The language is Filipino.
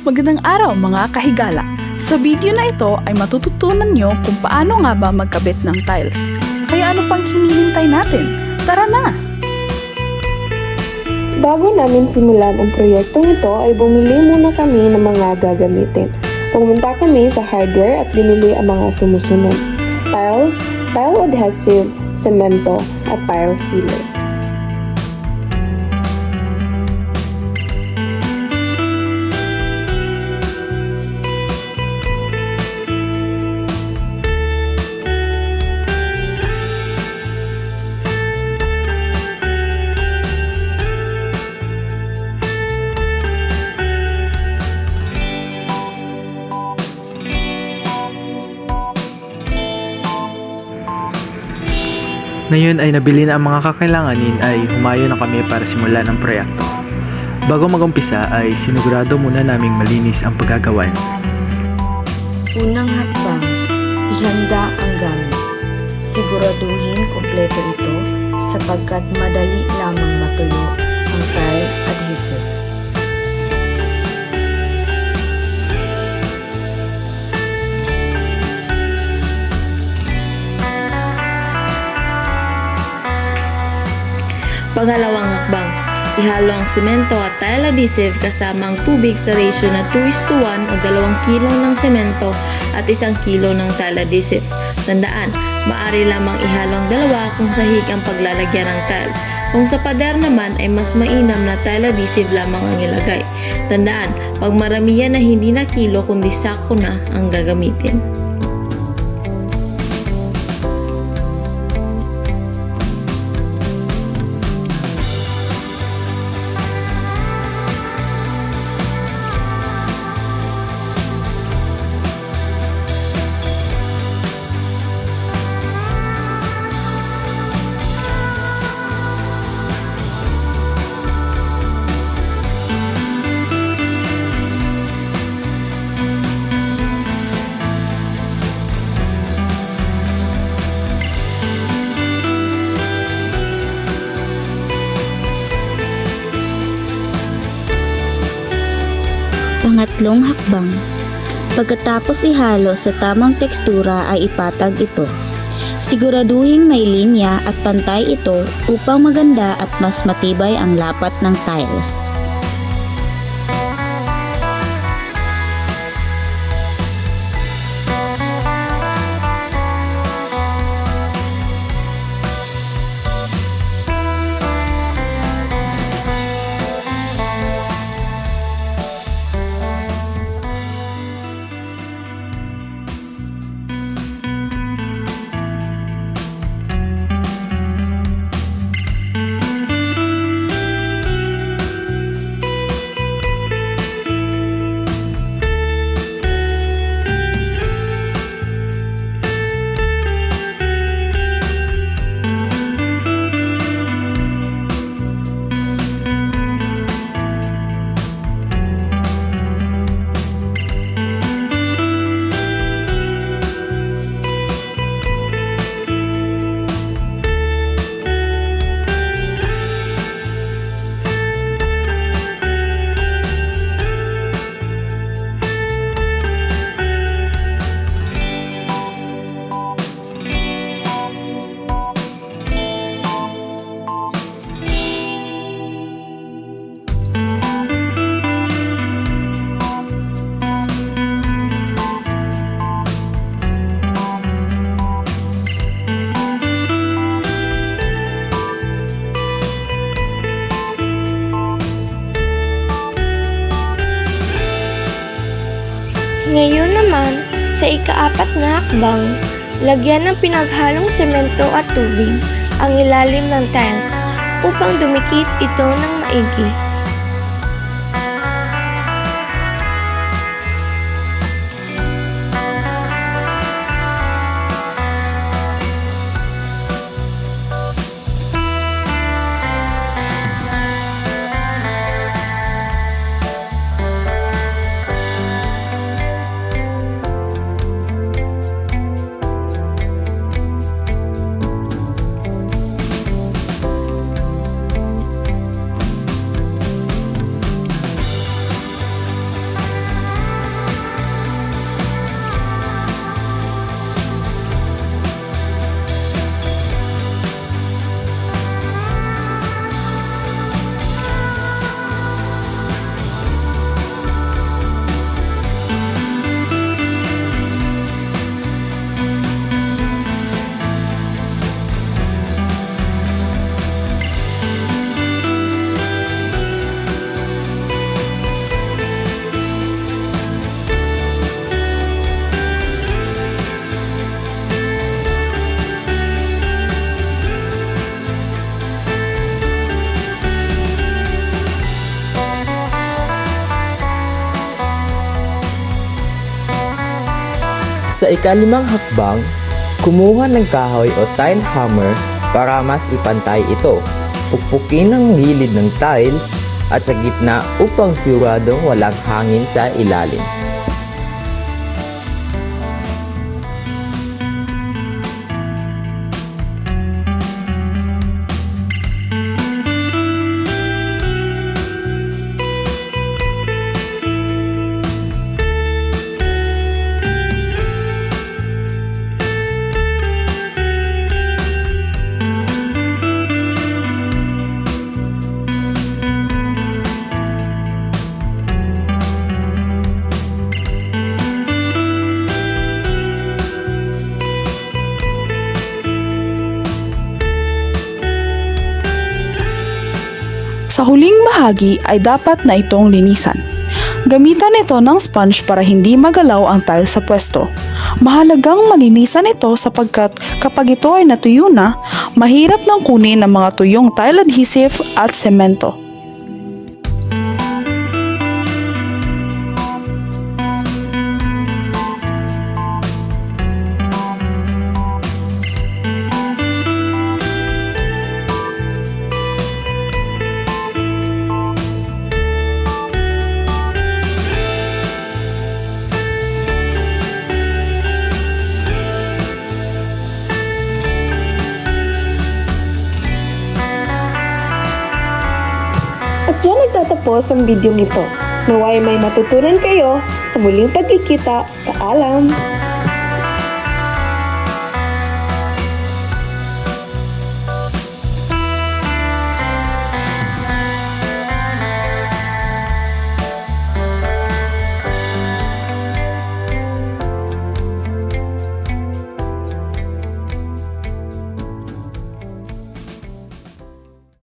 Magandang araw mga kahigala! Sa video na ito ay matututunan nyo kung paano nga ba magkabit ng tiles. Kaya ano pang hinihintay natin? Tara na! Bago namin simulan ang proyektong ito ay bumili muna kami ng mga gagamitin. Pumunta kami sa hardware at binili ang mga sumusunod: tiles, tile adhesive, semento at tile sealer. Ngayon ay nabili na ang mga kakailanganin ay humayo na kami para simulan ang proyekto. Bago mag-umpisa ay sinigurado muna naming malinis ang paggagawa. Unang hakbang, ihanda ang gamit. Siguraduhin kumpleto ito sapagkat madali lamang matuyo ang tile adhesive. Pangalawang hakbang, ihalo ang semento at tile adhesive kasama ang tubig sa ratio na 2:1 o 2 kilo ng semento at 1 kilo ng tile adhesive. Tandaan, maaari lamang ihalo ang dalawa kung sahig ang paglalagyan ng tiles. Kung sa pader naman ay mas mainam na tile adhesive lamang ang ilagay. Tandaan, pag maramihan na hindi na kilo kundi sako na ang gagamitin. Pangatlong hakbang, pagkatapos ihalo sa tamang tekstura ay ipatag ito. Siguraduhin may linya at pantay ito upang maganda at mas matibay ang lapat ng tiles. Ngayon naman, sa ikaapat na hakbang, lagyan ng pinaghalong semento at tubig ang ilalim ng tiles upang dumikit ito ng maigi. Sa ikalimang hakbang, kumuha ng kahoy o tile hammer para mas ipantay ito. Pukpukin ang gilid ng tiles at sa gitna upang siguradong walang hangin sa ilalim. Sa huling bahagi ay dapat na itong linisan. Gamitan ito ng sponge para hindi magalaw ang tile sa pwesto. Mahalagang malinisan ito sapagkat kapag ito ay natuyo na, mahirap nang kunin ang mga tuyong tile adhesive at semento. At yan nagtatapos ang video nito. Naway may matutunan kayo sa muling pagkikita. Paalam!